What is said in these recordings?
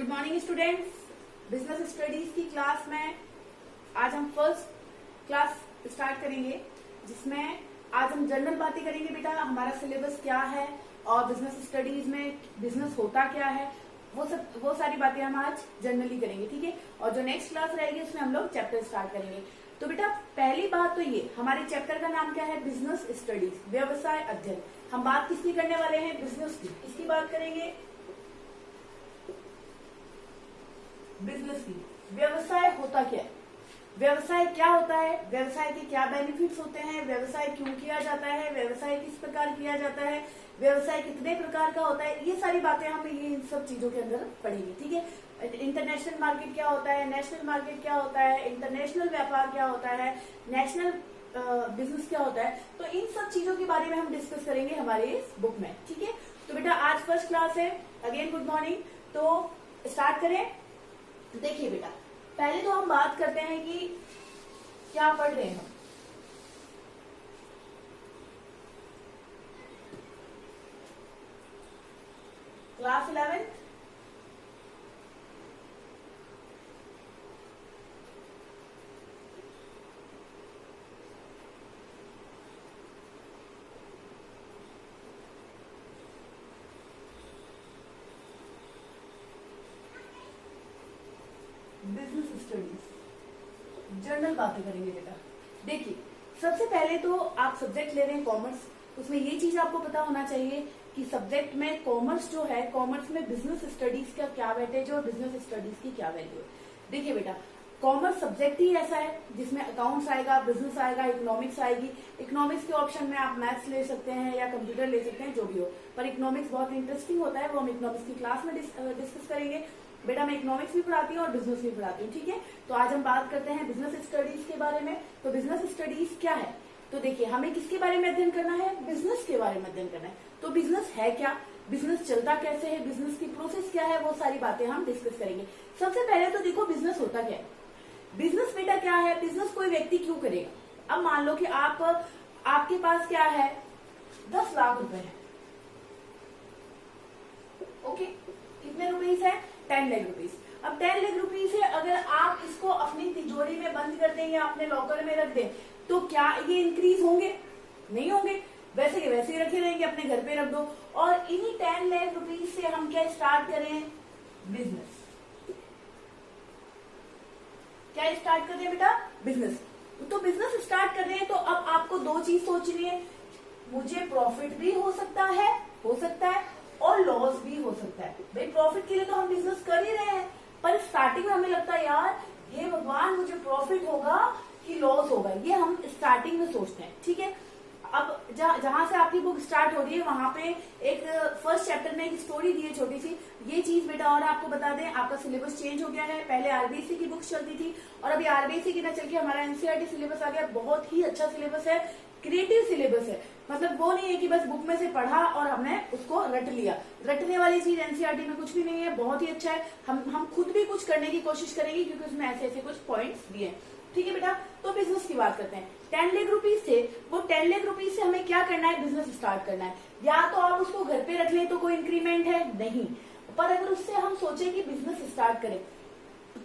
Good morning students. Business studies की class में आज हम फर्स्ट क्लास स्टार्ट करेंगे, जिसमें आज हम जनरल बातें करेंगे। बेटा हमारा सिलेबस क्या है और बिजनेस स्टडीज में बिजनेस होता क्या है, वो सारी बातें हम आज जनरली करेंगे, ठीक है। और जो नेक्स्ट क्लास रहेगी उसमें हम लोग चैप्टर स्टार्ट करेंगे। तो बेटा पहली बात तो ये, हमारे चैप्टर का नाम क्या है? बिजनेस स्टडीज, व्यवसाय अध्ययन। हम बात किसकी करने वाले हैं? बिजनेस की। किसकी बात करेंगे? बिजनेस की। व्यवसाय होता क्या है, व्यवसाय क्या होता है, व्यवसाय के क्या बेनिफिट्स होते हैं, व्यवसाय क्यों किया जाता है, व्यवसाय किस प्रकार किया जाता है, व्यवसाय कितने प्रकार का होता है, ये सारी बातें हम इन सब चीजों के अंदर पढ़ेंगे, ठीक है। इंटरनेशनल मार्केट क्या होता है, नेशनल मार्केट क्या होता है, इंटरनेशनल व्यापार क्या होता है, नेशनल बिजनेस क्या होता है, तो इन सब चीजों के बारे में हम डिस्कस करेंगे हमारे इस बुक में, ठीक है। तो बेटा आज फर्स्ट क्लास है, अगेन गुड मॉर्निंग। तो स्टार्ट करें। देखिए बेटा पहले तो हम बात करते हैं कि क्या पढ़ रहे हैं हम। क्लास 11 बिजनेस स्टडीज जनरल बातें करेंगे बेटा। देखिए सबसे पहले तो आप सब्जेक्ट ले रहे हैं कॉमर्स, उसमें ये चीज आपको पता होना चाहिए कि सब्जेक्ट में कॉमर्स जो है, कॉमर्स में बिजनेस स्टडीज का क्या वेटेज और बिजनेस स्टडीज की क्या वैल्यू है। देखिए बेटा कॉमर्स सब्जेक्ट ही ऐसा है जिसमें अकाउंट्स आएगा, बिजनेस आएगा, इकोनॉमिक्स आएगी। इकोनॉमिक्स के ऑप्शन में आप मैथ्स ले सकते हैं या कंप्यूटर ले सकते हैं, जो भी हो, पर इकोनॉमिक्स बहुत इंटरेस्टिंग होता है, वो हम इकोनॉमिक्स की क्लास में डिस्कस करेंगे। बेटा मैं इकोनॉमिक्स भी पढ़ाती हूँ और बिजनेस भी पढ़ाती हूँ, ठीक है। तो आज हम बात करते हैं बिजनेस स्टडीज के बारे में। तो बिजनेस स्टडीज क्या है? तो देखिए हमें किसके बारे में अध्ययन करना है? बिजनेस के बारे में अध्ययन करना है। तो बिजनेस है क्या, बिजनेस चलता कैसे है, बिजनेस की प्रोसेस क्या है, वो सारी बातें हम डिस्कस करेंगे। सबसे पहले तो देखो बिजनेस होता क्या है। बिजनेस बेटा क्या है? बिजनेस कोई व्यक्ति क्यों करेगा? अब मान लो कि आपके पास क्या है, 10 लाख रुपए है, ओके। कितने रुपीज है? 10 लाख रुपीज। अब 10 लाख रुपीज है, अगर आप इसको अपनी तिजोरी में बंद कर दें या अपने लॉकर में रख दें, तो क्या ये इंक्रीज होंगे? नहीं होंगे, वैसे के वैसे ही रखे रहेंगे, अपने घर पे रख दो। और इन्हीं 10 लाख रुपीज से हम क्या स्टार्ट करें? बिजनेस। क्या स्टार्ट कर रहे हैं बेटा? बिजनेस। तो बिजनेस स्टार्ट कर रहे हैं तो अब आपको दो चीज सोचनी है, मुझे प्रॉफिट भी हो सकता है और लॉस भी हो सकता है। भाई प्रॉफिट के लिए तो हम बिजनेस कर ही रहे हैं, पर स्टार्टिंग में हमें लगता है यार हे भगवान मुझे प्रॉफिट होगा कि लॉस होगा, ये हम स्टार्टिंग में सोचते हैं, ठीक है। अब जहां से आपकी बुक स्टार्ट हो रही है वहां पे एक फर्स्ट चैप्टर में एक स्टोरी दी है छोटी सी। ये चीज बेटा और आपको बता दें, आपका सिलेबस चेंज हो गया है। पहले आरबीएसई की बुक्स चलती थी और अभी आरबीएसई की ना चल के हमारा एनसीईआरटी सिलेबस आ गया। बहुत ही अच्छा सिलेबस है, क्रिएटिव सिलेबस है। मतलब वो नहीं है कि बस बुक में से पढ़ा और हमने उसको रट लिया। रटने वाली चीज एनसीईआरटी में कुछ भी नहीं है, बहुत ही अच्छा है। हम खुद भी कुछ करने की कोशिश करेंगे क्योंकि उसमें ऐसे ऐसे कुछ पॉइंट्स दिए हैं, ठीक है बेटा। तो बिजनेस की बात करते हैं। 10 लाख रुपीज से, वो 10 लाख रुपीज से हमें क्या करना है? बिजनेस स्टार्ट करना है। या तो आप उसको घर पे रख लें तो कोई इंक्रीमेंट है नहीं, पर अगर उससे हम सोचे कि बिजनेस स्टार्ट करें,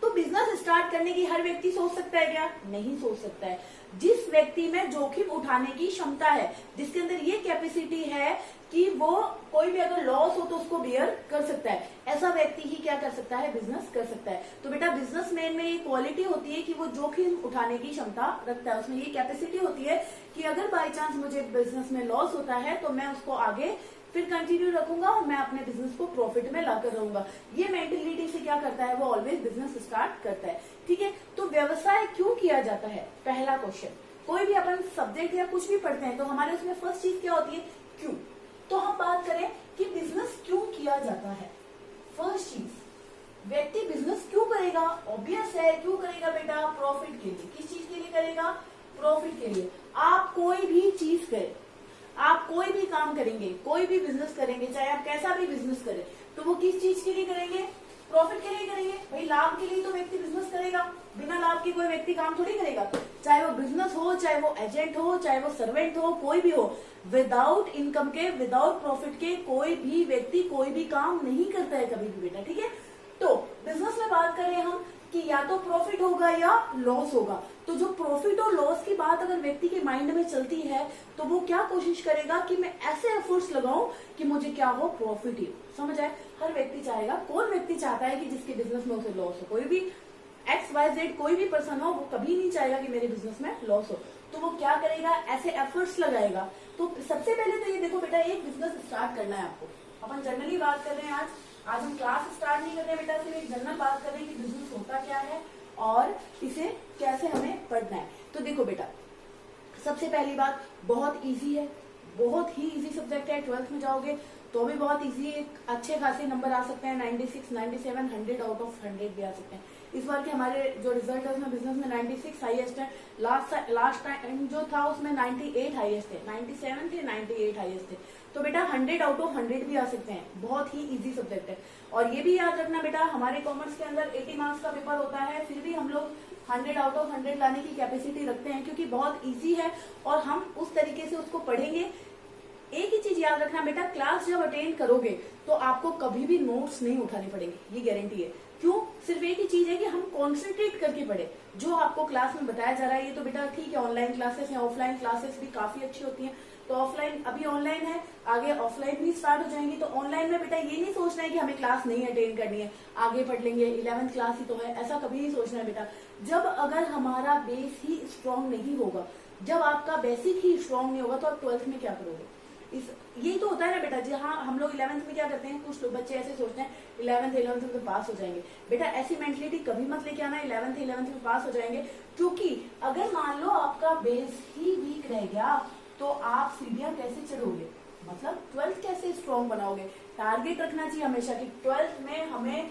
तो बिजनेस स्टार्ट करने की हर व्यक्ति सोच सकता है क्या? नहीं सोच सकता है। जिस व्यक्ति में जोखिम उठाने की क्षमता है, जिसके अंदर ये कैपेसिटी है कि वो कोई भी अगर लॉस हो तो उसको बियर कर सकता है, ऐसा व्यक्ति ही क्या कर सकता है? बिजनेस कर सकता है। तो बेटा बिजनेसमैन में ये क्वालिटी होती है कि वो जोखिम उठाने की क्षमता रखता है, उसमें ये कैपेसिटी होती है कि अगर बाई चांस मुझे बिजनेस में लॉस होता है तो मैं उसको आगे फिर कंटिन्यू रखूंगा और मैं अपने बिजनेस को प्रॉफिट में लाकर रहूंगा। ये मेंटेलिटी से क्या करता है? वो ऑलवेज बिजनेस स्टार्ट करता है, ठीक है। तो व्यवसाय क्यों किया जाता है? पहला क्वेश्चन। कोई भी अपन सब्जेक्ट या कुछ भी पढ़ते हैं तो हमारे उसमें फर्स्ट चीज क्या होती है? क्यों। तो हम बात करें कि बिजनेस क्यों किया जाता है। फर्स्ट चीज, व्यक्ति बिजनेस क्यों करेगा? ऑब्वियस है, क्यों करेगा बेटा? प्रॉफिट के लिए। किस चीज के लिए करेगा? प्रॉफिट के लिए। आप कोई भी चीज करें, आप कोई भी काम करेंगे, कोई भी बिजनेस करेंगे, चाहे आप कैसा भी बिजनेस करें, तो वो किस चीज के लिए करेंगे? प्रॉफिट के लिए करेंगे। भाई लाभ के लिए तो व्यक्ति बिजनेस करेगा, बिना लाभ के कोई व्यक्ति काम थोड़ी करेगा। चाहे वो बिजनेस हो, चाहे वो एजेंट हो, चाहे वो सर्वेंट हो, कोई भी हो, विदाउट इनकम के, विदाउट प्रॉफिट के कोई भी व्यक्ति कोई भी काम नहीं करता है कभी भी बेटा, ठीक है। तो करें हम कि या तो प्रॉफिट होगा या लॉस होगा, तो जो प्रॉफिट और लॉस की बात अगर व्यक्ति के माइंड में चलती है तो वो क्या कोशिश करेगा कि मैं ऐसे एफर्ट्स लगाऊं कि मुझे क्या हो, प्रॉफिट ही हो। समझ आए? हर व्यक्ति चाहेगा, कौन व्यक्ति चाहता है कि जिसके बिजनेस में उसे लॉस हो? कोई भी XYZ कोई भी पर्सन हो, वो कभी नहीं चाहेगा कि मेरे बिजनेस में लॉस हो। तो वो क्या करेगा, ऐसे एफर्ट्स लगाएगा। तो सबसे पहले तो ये देखो बेटा, एक बिजनेस स्टार्ट करना है आपको। अपन जनरली बात कर रहे हैं आज हम क्लास स्टार्ट नहीं कर रहे बेटा, सिर्फ एक जनरल बात कर रहे हैं कि बिजनेस होता क्या है और इसे कैसे हमें पढ़ना है। तो देखो बेटा, सबसे पहली बात, बहुत इजी है, बहुत ही इजी सब्जेक्ट है। 12th में जाओगे तो भी बहुत इजी, अच्छे खासे नंबर आ सकते हैं, 96, 97, 100 आउट ऑफ 100 भी आ सकते हैं। इस बार के हमारे जो रिजल्ट है उसमें बिजनेस में 96 हाईएस्ट है। लास्ट टाइम जो था उसमें 98 हाईएस्ट थे, 97 थे, 98 हाईएस्ट थे। तो बेटा 100 आउट ऑफ 100 भी आ सकते हैं, बहुत ही इजी सब्जेक्ट है। और ये भी याद रखना बेटा, हमारे कॉमर्स के अंदर 80 मार्क्स का पेपर होता है, फिर भी हम लोग 100 आउट ऑफ 100 लाने की कैपेसिटी रखते हैं, क्योंकि बहुत इजी है और हम उस तरीके से उसको पढ़ेंगे। एक ही चीज याद रखना बेटा, क्लास जब अटेंड करोगे तो आपको कभी भी नोट्स नहीं उठाने पड़ेंगे, ये गारंटी है। क्यों? सिर्फ एक ही चीज है कि हम कॉन्सेंट्रेट करके पढ़े जो आपको क्लास में बताया जा रहा है। ये तो बेटा ठीक है, ऑनलाइन क्लासेस हैं, ऑफलाइन क्लासेस भी काफी अच्छी होती हैं। तो ऑफलाइन अभी ऑनलाइन है, आगे ऑफलाइन भी स्टार्ट हो जाएंगी। तो ऑनलाइन में बेटा ये नहीं सोचना है कि हमें क्लास नहीं अटेंड करनी है, आगे पढ़ लेंगे, 11th क्लास ही तो है, ऐसा कभी नहीं सोचना है बेटा। जब अगर हमारा बेस ही स्ट्रांग नहीं होगा, जब आपका बेसिक ही स्ट्रांग नहीं होगा, तो आप 12th में क्या करोगे? यही तो होता है ना बेटा जी। हाँ, हम लोग 11th में क्या करते हैं, कुछ लोग बच्चे ऐसे सोचते हैं 11th में तो पास हो जाएंगे। बेटा ऐसी मेंटलिटी कभी मत लेके आना 11th में पास हो जाएंगे, क्योंकि अगर मान लो आपका बेस ही वीक रह गया तो आप सीढ़ियां कैसे चढ़ोगे, मतलब 12th कैसे स्ट्रॉन्ग बनाओगे। टारगेट रखना चाहिए हमेशा कि 12th में हमें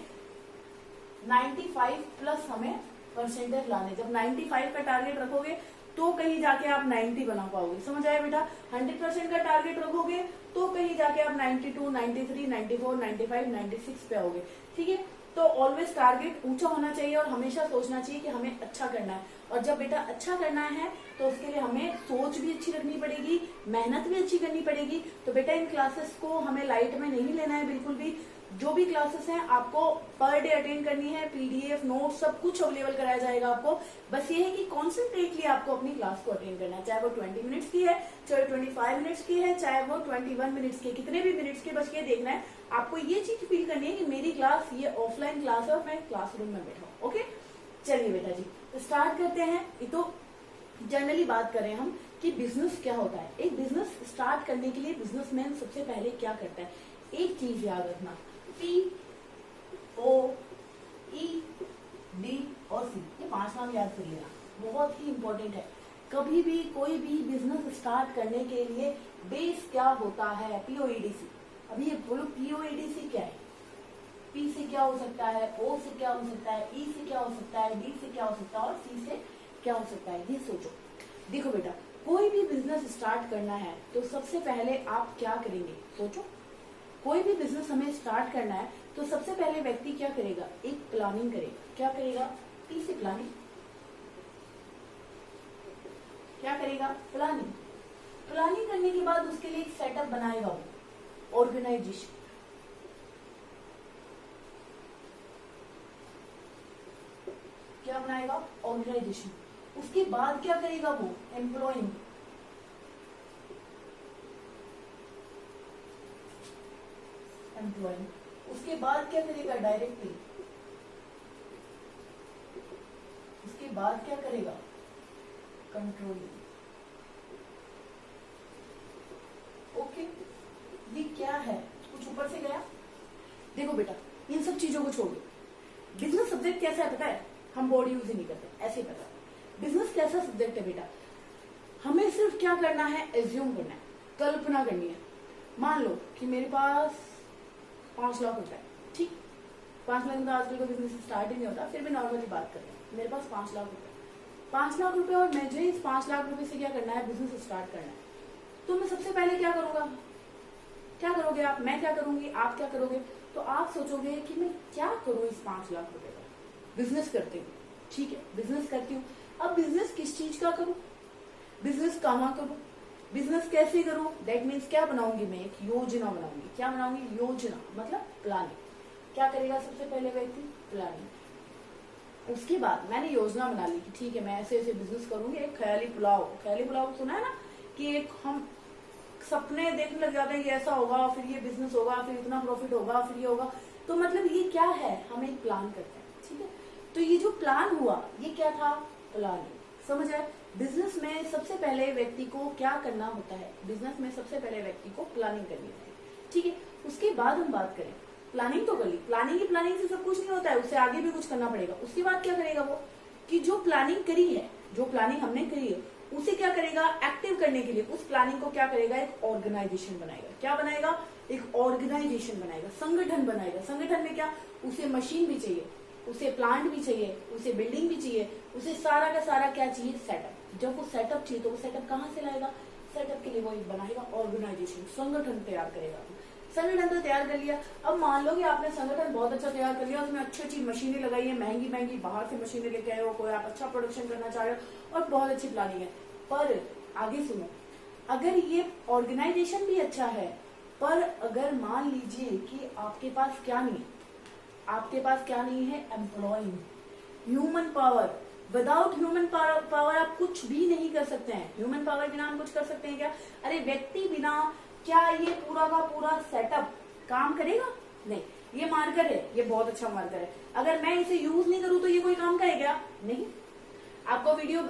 95 प्लस हमें परसेंटेज लाने। जब 95 का टारगेट रखोगे तो कहीं जाके आप 90 बना पाओगे। समझ आया बेटा? 100% का टारगेट रखोगे तो कहीं जाके आप 92, 93, 94, 95, 96 पे आओगे। ठीक है? तो ऑलवेज टारगेट ऊंचा होना चाहिए और हमेशा सोचना चाहिए कि हमें अच्छा करना है। और जब बेटा अच्छा करना है तो उसके लिए हमें सोच भी अच्छी रखनी पड़ेगी, मेहनत भी अच्छी करनी पड़ेगी। तो बेटा इन क्लासेस को हमें लाइट में नहीं लेना है बिल्कुल भी। जो भी क्लासेस हैं आपको पर डे अटेंड करनी है, PDF नोट सब कुछ अवेलेबल कराया जाएगा आपको। बस ये है कि कॉन्सेंट्रेटली आपको अपनी क्लास को अटेंड करना है, चाहे वो 20 मिनट्स की है, चाहे 25 मिनट्स की है, चाहे वो 21 मिनट्स की, कितने भी मिनट्स के। बस ये देखना है आपको, ये चीज फील करनी है कि मेरी क्लास ये ऑफलाइन क्लास है और मैं क्लासरूम में बैठा हूँ। ओके, चलिए बेटा जी तो स्टार्ट करते हैं। ये तो जनरली बात करें हम कि बिजनेस क्या होता है। एक बिजनेस स्टार्ट करने के लिए बिजनेसमैन सबसे पहले क्या करता है, एक चीज याद रखना, POED और C, ये 5 नाम याद कर लेना, बहुत ही इंपॉर्टेंट है। कभी भी कोई भी बिजनेस स्टार्ट करने के लिए बेस क्या होता है, POEDC। अभी ये बोलो POEDC क्या है? P से क्या हो सकता है, O से क्या हो सकता है, E से क्या हो सकता है, D से क्या हो सकता है और C से क्या हो सकता है, ये सोचो। देखो बेटा, कोई भी बिजनेस स्टार्ट करना है तो सबसे पहले आप क्या करेंगे, सोचो। कोई भी बिजनेस हमें स्टार्ट करना है तो सबसे पहले व्यक्ति क्या करेगा, एक प्लानिंग करेगा। क्या करेगा? P से प्लानिंग। क्या करेगा? प्लानिंग। प्लानिंग करने के बाद उसके लिए एक सेटअप बनाएगा, वो ऑर्गेनाइजेशन। क्या बनाएगा? ऑर्गेनाइजेशन। उसके बाद क्या करेगा वो? एम्प्लॉइंग। उसके बाद क्या करेगा? डायरेक्टिंग। उसके बाद क्या करेगा? कंट्रोलिंग। ओके, ये क्या है? कुछ ऊपर से गया? देखो बेटा, इन सब चीजों को छोड़ो। बिजनेस सब्जेक्ट कैसा है पता है? हम बोर्ड यूज ही नहीं करते, ऐसे ही पता है। बिजनेस कैसा सब्जेक्ट है बेटा? हमें सिर्फ क्या करना है? एज्यूम करना है, कल्पना करनी है। मान लो कि मेरे पास 5 लाख रुपए, ठीक, 5 लाख में तो आजकल का बिजनेस स्टार्ट ही नहीं होता, फिर भी नॉर्मली बात करते हैं। मेरे पास 5 लाख रुपए, 5 लाख रुपए और मुझे इस 5 लाख रुपए से क्या करना है? बिजनेस स्टार्ट करना है। तो मैं सबसे पहले क्या करूंगा? क्या करोगे आप? मैं क्या करूंगी? आप क्या करोगे? तो आप सोचोगे कि मैं क्या करूं इस 5 लाख रुपए का? बिजनेस करती हूँ, ठीक है, बिजनेस करती हूँ। अब बिजनेस किस चीज का करूं? बिजनेस कहाँ करूं? बिजनेस कैसे करूं? दैट मीन्स क्या बनाऊंगी मैं? एक योजना बनाऊंगी। क्या बनाऊंगी? योजना, मतलब प्लानिंग। क्या करेगा सबसे पहले व्यक्ति? प्लानिंग। उसके बाद मैंने योजना बना ली कि ठीक है मैं ऐसे ऐसे बिजनेस करूंगी। एक ख्याली पुलाव सुना है ना, कि एक हम सपने देखने लग जाते हैं कि ऐसा होगा, फिर ये बिजनेस होगा, फिर इतना प्रॉफिट होगा, फिर ये होगा। तो मतलब ये क्या है, हम एक प्लान करते हैं, ठीक है। तो ये जो प्लान हुआ ये क्या था, प्लानिंग, समझ आए। बिजनेस में सबसे पहले व्यक्ति को क्या करना होता है, बिजनेस में सबसे पहले व्यक्ति को प्लानिंग करनी होती है, ठीक है। उसके बाद हम बात करें, प्लानिंग तो कर ली, प्लानिंग से सब कुछ नहीं होता है, उससे आगे भी कुछ करना पड़ेगा। उसके बाद क्या करेगा वो, कि जो प्लानिंग करी है, जो प्लानिंग हमने करी है उसे क्या करेगा, एक्टिव करने के लिए उस प्लानिंग को क्या करेगा, एक ऑर्गेनाइजेशन बनाएगा। क्या बनाएगा, एक ऑर्गेनाइजेशन बनाएगा, संगठन बनाएगा। संगठन में क्या, उसे मशीन भी चाहिए, उसे प्लांट भी चाहिए, उसे बिल्डिंग भी चाहिए, उसे सारा का सारा क्या चाहिए, सेटअप। जब वो सेटअप चाहिए तो वो सेटअप कहाँ से लाएगा, सेटअप के लिए वो एक बनाएगा ऑर्गेनाइजेशन, संगठन तैयार करेगा। संगठन तो तैयार कर लिया। अब मान लो कि आपने संगठन बहुत अच्छा तैयार कर लिया, उसमें अच्छी अच्छी मशीनें लगाई है, महंगी महंगी बाहर से मशीनें लेके आए हो, कोई आप अच्छा प्रोडक्शन करना चाह रहे हो और बहुत अच्छी प्लानिंग है। पर आगे सुनो, अगर ये ऑर्गेनाइजेशन भी अच्छा है, पर अगर मान लीजिए कि आपके पास क्या नहीं है, आपके पास क्या नहीं है, employ, human power. Without human power आप कुछ भी नहीं कर सकते हैं। ह्यूमन पावर बिना हम कुछ कर सकते हैं क्या, अरे व्यक्ति बिना क्या ये पूरा का पूरा सेटअप काम करेगा, नहीं। ये मार्कर है, ये बहुत अच्छा मार्कर है, अगर मैं इसे यूज नहीं करूं तो ये कोई काम करेगा नहीं। आपको वीडियो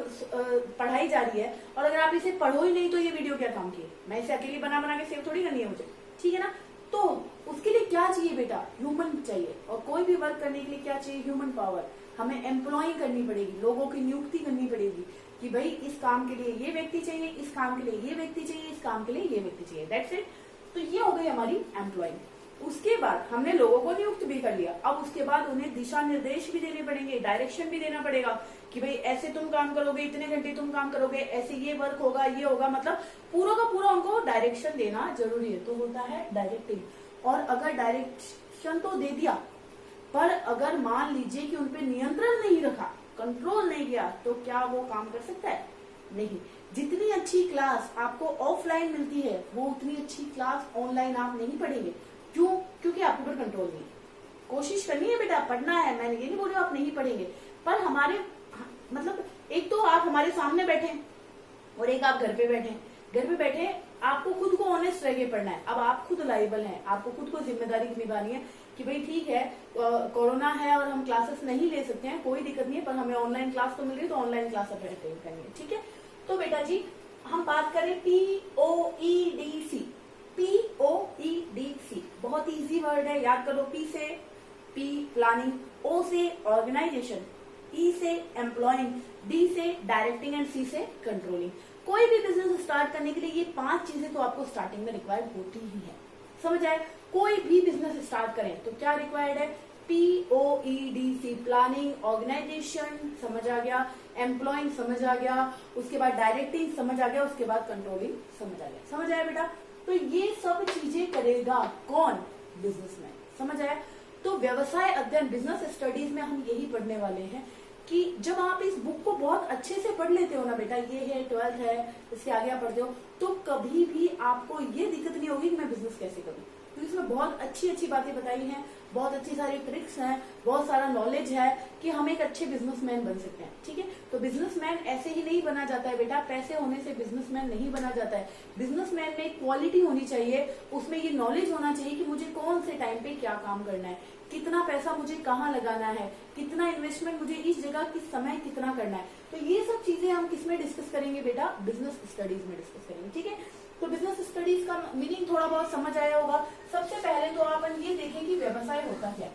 पढ़ाई जा रही है और अगर आप इसे पढ़ो ही नहीं तो ये वीडियो क्या काम की है, मैं इसे अकेली बना बना के सेव थोड़ी करनी है मुझे, ठीक है ना। तो उसके लिए क्या चाहिए बेटा, ह्यूमन चाहिए। और कोई भी वर्क करने के लिए क्या चाहिए, ह्यूमन पावर। हमें एम्प्लॉय करनी पड़ेगी, लोगों की नियुक्ति करनी पड़ेगी कि भाई इस काम के लिए ये व्यक्ति चाहिए, इस काम के लिए ये व्यक्ति चाहिए, इस काम के लिए ये व्यक्ति चाहिए, दैट्स इट। तो ये हो गई हमारी एम्प्लॉय। उसके बाद हमने लोगों को नियुक्त भी कर लिया, अब उसके बाद उन्हें दिशा निर्देश भी देने पड़ेंगे, डायरेक्शन भी देना पड़ेगा कि भाई ऐसे तुम काम करोगे, इतने घंटे तुम काम करोगे, ऐसे ये वर्क होगा, ये होगा, मतलब पूरा का पूरा उनको डायरेक्शन देना जरूरी है। तो होता है डायरेक्टिंग। और अगर डायरेक्शन तो दे दिया, पर अगर मान लीजिए कि उनपे नियंत्रण नहीं रखा, कंट्रोल नहीं किया, तो क्या वो काम कर सकता है, नहीं। जितनी अच्छी क्लास आपको ऑफलाइन मिलती है, वो उतनी अच्छी क्लास ऑनलाइन आप नहीं पढ़ेंगे। क्यों, क्योंकि आपके ऊपर कंट्रोल नहीं। कोशिश करनी है बेटा, पढ़ना है, मैंने ये नहीं बोला आप नहीं पढ़ेंगे, पर हमारे मतलब एक तो आप हमारे सामने बैठे और एक आप घर पे बैठे, आपको खुद को ऑनेस्ट रह के पढ़ना है। अब आप खुद लाइबल हैं, आपको खुद को जिम्मेदारी निभानी है कि भाई ठीक है कोरोना है और हम क्लासेस नहीं ले सकते हैं, कोई दिक्कत नहीं है, पर हमें ऑनलाइन क्लास तो मिल रही है, तो ऑनलाइन क्लास अटेंड करनी है, ठीक है। तो बेटा जी हम बात करें POEDC, POEDC बहुत इजी वर्ड है, याद करो। P से P प्लानिंग, O से ऑर्गेनाइजेशन, E से एम्प्लॉइंग, D से डायरेक्टिंग एंड C से कंट्रोलिंग। कोई भी बिजनेस स्टार्ट करने के लिए ये 5 चीजें तो आपको स्टार्टिंग में रिक्वायर्ड होती ही है, समझ आए। कोई भी बिजनेस स्टार्ट करें तो क्या रिक्वायर्ड है, POEDC प्लानिंग, ऑर्गेनाइजेशन समझ आ गया, एम्प्लॉइंग समझ आ गया, उसके बाद डायरेक्टिंग समझ आ गया, उसके बाद कंट्रोलिंग समझ आ गया, समझ आया बेटा। तो ये सब चीजें करेगा कौन, बिजनेसमैन, समझ आया। तो व्यवसाय अध्ययन, बिजनेस स्टडीज में हम यही पढ़ने वाले हैं कि जब आप इस बुक को बहुत अच्छे से पढ़ लेते हो ना बेटा, ये है 12th है, इसके आगे आप पढ़ते हो, तो कभी भी आपको ये दिक्कत नहीं होगी कि मैं बिजनेस कैसे करूं, क्योंकि इसमें बहुत अच्छी अच्छी बातें बताई हैं, बहुत अच्छी सारी ट्रिक्स हैं, बहुत सारा नॉलेज है कि हम एक अच्छे बिजनेसमैन बन सकते हैं, ठीक है। तो बिजनेसमैन ऐसे ही नहीं बना जाता है बेटा, पैसे होने से बिजनेसमैन नहीं बना जाता है। बिजनेसमैन में क्वालिटी होनी चाहिए, उसमें ये नॉलेज होना चाहिए कि मुझे कौन से टाइम पे क्या काम करना है, कितना पैसा मुझे कहाँ लगाना है, कितना इन्वेस्टमेंट मुझे इस जगह किस समय कितना करना है। तो ये सब चीजें हम किसमें डिस्कस करेंगे बेटा, बिजनेस स्टडीज में डिस्कस करेंगे, ठीक है। तो बिजनेस स्टडीज का मीनिंग थोड़ा बहुत समझ आया होगा। सबसे पहले तो अपन ये देखें कि व्यवसाय होता क्या।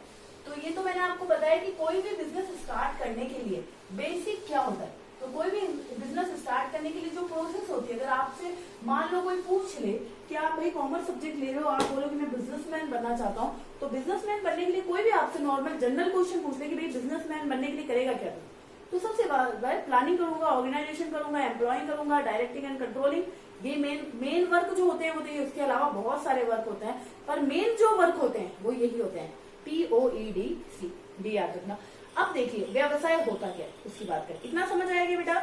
तो ये तो मैंने आपको बताया कि कोई भी बिजनेस स्टार्ट करने के लिए बेसिक क्या होता है। तो कोई भी बिजनेस स्टार्ट करने के लिए जो प्रोसेस होती है, अगर आपसे मान लो कोई पूछ ले कि आप भाई कॉमर्स सब्जेक्ट ले रहे हो, आप बोलो कि मैं बिजनेसमैन बनना चाहता हूँ, तो बिजनेसमैन बनने के लिए कोई भी आपसे नॉर्मल जनरल क्वेश्चन पूछ ले कि भाई बिजनेसमैन बनने के लिए करेगा क्या तुम, तो सबसे बार प्लानिंग करूंगा, ऑर्गेनाइजेशन करूंगा, एम्प्लॉइंग करूंगा, डायरेक्टिंग एंड कंट्रोलिंग। ये मेन वर्क जो होते हैं वो तो ये, उसके अलावा बहुत सारे वर्क होते हैं, पर मेन जो वर्क होते हैं वो यही होते हैं, POEDC, डी याद रखना। अब देखिए व्यवसाय होता क्या है उसकी बात करें, इतना समझ आएगा बेटा।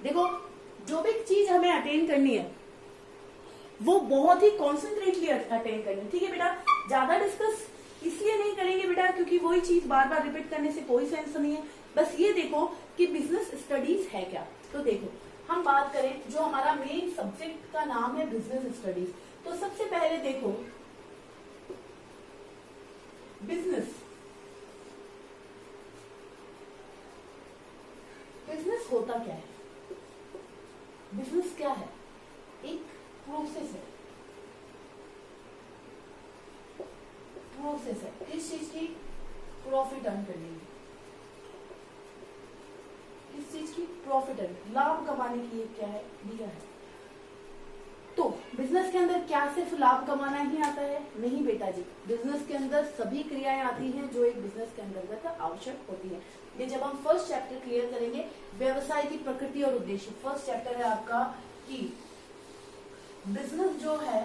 देखो जो भी चीज हमें अटेन करनी है वो बहुत ही कॉन्सेंट्रेटली अटेन करनी है, ठीक है बेटा। ज्यादा डिस्कस इसलिए नहीं करेंगे बेटा क्योंकि वही चीज बार बार रिपीट करने से कोई सेंस नहीं है। बस ये देखो कि बिजनेस स्टडीज है क्या। तो देखो हम बात करें, जो हमारा मेन सब्जेक्ट का नाम है बिजनेस स्टडीज, तो सबसे पहले देखो बिजनेस बिजनेस होता क्या है। बिजनेस क्या है? एक प्रोसेस है। प्रोसेस है किस चीज की? प्रॉफिट अर्न करने की। किस चीज की? प्रॉफिट अर्न, लाभ कमाने की। ये क्या है? दिया है। तो बिजनेस के अंदर क्या सिर्फ लाभ कमाना ही आता है? नहीं बेटा जी, बिजनेस के अंदर सभी क्रियाएं आती हैं जो एक बिजनेस के अंतर्गत आवश्यक होती है। ये जब हम फर्स्ट चैप्टर क्लियर करेंगे, व्यवसाय की प्रकृति और उद्देश्य, फर्स्ट चैप्टर है आपका कि बिजनेस जो है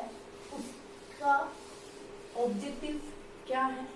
उसका ऑब्जेक्टिव क्या है,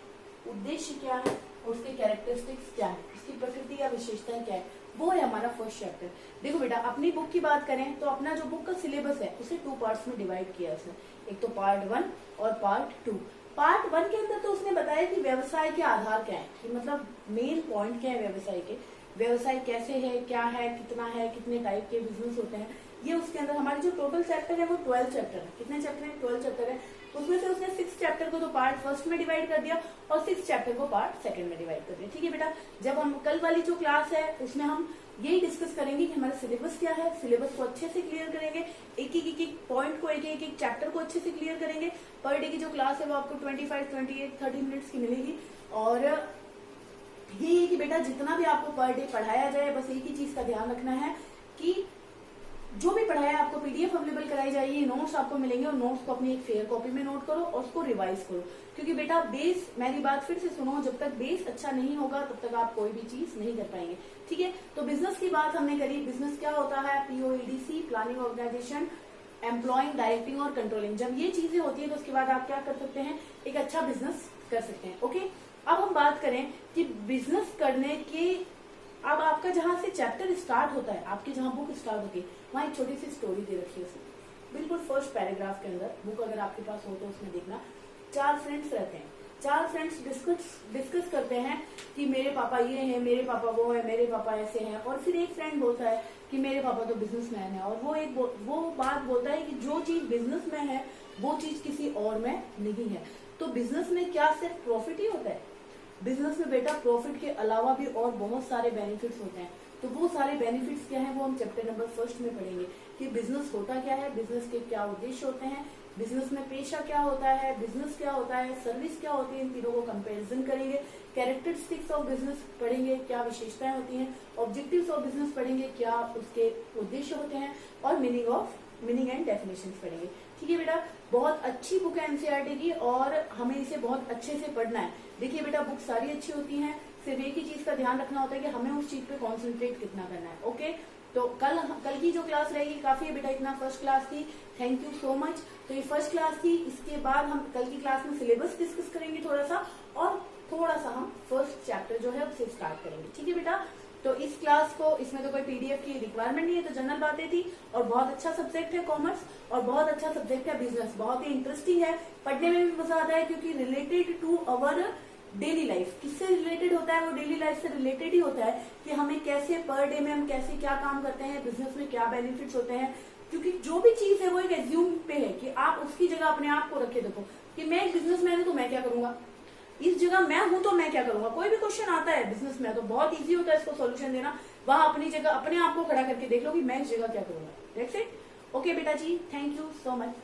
उद्देश्य क्या है, और उसके कैरेक्टरिस्टिक्स क्या है, उसकी प्रकृति या विशेषताएं क्या है, वो है हमारा फर्स्ट चैप्टर। देखो बेटा, अपनी बुक की बात करें तो अपना जो बुक का सिलेबस है उसे 2 पार्ट्स में डिवाइड किया है उसने। एक तो पार्ट 1 और पार्ट 2। पार्ट 1 के अंदर तो उसने बताया कि व्यवसाय के आधार क्या है, कि मतलब मेन पॉइंट क्या है व्यवसाय के, व्यवसाय कैसे है, क्या है, कितना है, कितने टाइप के बिजनेस होते हैं, ये उसके अंदर। हमारे जो टोटल चैप्टर है वो 12 चैप्टर है। कितने चैप्टर है? 12 चैप्टर है। उसमें से उसने 6 चैप्टर को तो पार्ट फर्स्ट में डिवाइड कर दिया और 6 चैप्टर को पार्ट सेकंड में डिवाइड कर दिया। ठीक है बेटा, जब हम कल वाली जो क्लास है उसमें हम यही डिस्कस करेंगे कि हमारा सिलेबस क्या है, सिलेबस को अच्छे से क्लियर करेंगे, एक एक पॉइंट को, एक चैप्टर को अच्छे से क्लियर करेंगे। पर डे की जो क्लास है वो आपको 25, 28, 30 मिनट्स की मिलेगी। और यही है कि बेटा जितना भी आपको पर डे पढ़ाया जाए, बस एक ही चीज का ध्यान रखना है कि जो भी पढ़ाया आपको पीडीएफ अवेलेबल कराई जाएगी, नोट्स आपको मिलेंगे और नोट्स को अपनी एक फेयर कॉपी में नोट करो और उसको रिवाइज करो। क्योंकि बेटा बेस, मेरी बात फिर से सुनो, जब तक बेस अच्छा नहीं होगा तब तक आप कोई भी चीज नहीं कर पाएंगे। ठीक है, तो बिजनेस की बात हमने करी। बिजनेस क्या होता है? POEDC, planning, organisation, employing, directing और कंट्रोलिंग। जब ये चीजें होती है तो उसके बाद आप क्या कर सकते हैं? एक अच्छा बिजनेस कर सकते हैं। ओके, अब हम बात करें कि बिजनेस करने के, अब आपका जहां से चैप्टर स्टार्ट होता है, आपकी जहां बुक स्टार्ट होती है, वहां एक छोटी सी स्टोरी दे रखी है उसमें, बिल्कुल फर्स्ट पैराग्राफ के अंदर। बुक अगर आपके पास हो तो उसमें देखना। 4 फ्रेंड्स रहते हैं। 4 फ्रेंड्स डिस्कस करते हैं कि मेरे पापा ये हैं, मेरे पापा वो है, मेरे पापा ऐसे हैं। और फिर एक फ्रेंड बोलता है कि मेरे पापा तो बिजनेसमैन है। और वो बात बोलता है कि जो चीज बिजनेस में है वो चीज किसी और में नहीं है। तो बिजनेस में क्या सिर्फ प्रॉफिट ही होता है? बिजनेस में बेटा प्रॉफिट के अलावा भी और बहुत सारे बेनिफिट्स होते हैं। तो वो सारे बेनिफिट्स क्या हैं वो हम चैप्टर नंबर 1 में पढ़ेंगे कि बिजनेस होता क्या है, बिजनेस के क्या उद्देश्य होते हैं, बिजनेस में पेशा क्या होता है, बिजनेस क्या होता है, सर्विस क्या होती है, इन तीनों को कंपैरिजन करेंगे। कैरेक्टरिस्टिक्स ऑफ बिजनेस पढ़ेंगे, क्या विशेषताएं होती हैं। ऑब्जेक्टिव्स ऑफ बिजनेस पढ़ेंगे, क्या उसके उद्देश्य होते हैं। और मीनिंग एंड डेफिनेशंस पढ़ेंगे। ठीक है बेटा, बहुत अच्छी बुक है एनसीईआरटी की और हमें इसे बहुत अच्छे से पढ़ना है। देखिए बेटा, बुक सारी अच्छी होती हैं, सिर्फ एक ही चीज का ध्यान रखना होता है कि हमें उस चीज पे कॉन्सेंट्रेट कितना करना है। ओके, तो कल की जो क्लास रहेगी काफी है बेटा, इतना फर्स्ट क्लास की। Thank you so much. तो ये फर्स्ट क्लास थी, इसके बाद हम कल की क्लास में सिलेबस डिस्कस करेंगे थोड़ा सा, और थोड़ा सा हम फर्स्ट चैप्टर जो है उससे स्टार्ट करेंगे। ठीक है बेटा, तो इस क्लास को, इसमें तो कोई पीडीएफ की रिक्वायरमेंट नहीं है, तो जनरल बातें थी। और बहुत अच्छा सब्जेक्ट है कॉमर्स, और बहुत अच्छा सब्जेक्ट है बिजनेस, बहुत ही इंटरेस्टिंग है, पढ़ने में भी मजा आता है क्योंकि related to our daily life. किससे रिलेटेड होता है? वो डेली लाइफ से रिलेटेड ही होता है कि हमें कैसे पर डे में हम कैसे क्या काम करते हैं, बिजनेस में क्या बेनिफिट्स होते हैं। क्योंकि जो भी चीज है वो एक एज्यूम पे है कि आप उसकी जगह अपने आप को रखे। देखो कि मैं एक बिजनेसमैन हूं तो मैं क्या करूंगा, इस जगह मैं हूं तो मैं क्या करूंगा। कोई भी क्वेश्चन आता है बिजनेस में तो बहुत इजी होता है इसको सॉल्यूशन देना। वहां अपनी जगह अपने आप को खड़ा करके देख लो कि मैं इस जगह क्या करूंगा। That's it. ओके बेटा जी, थैंक यू सो मच।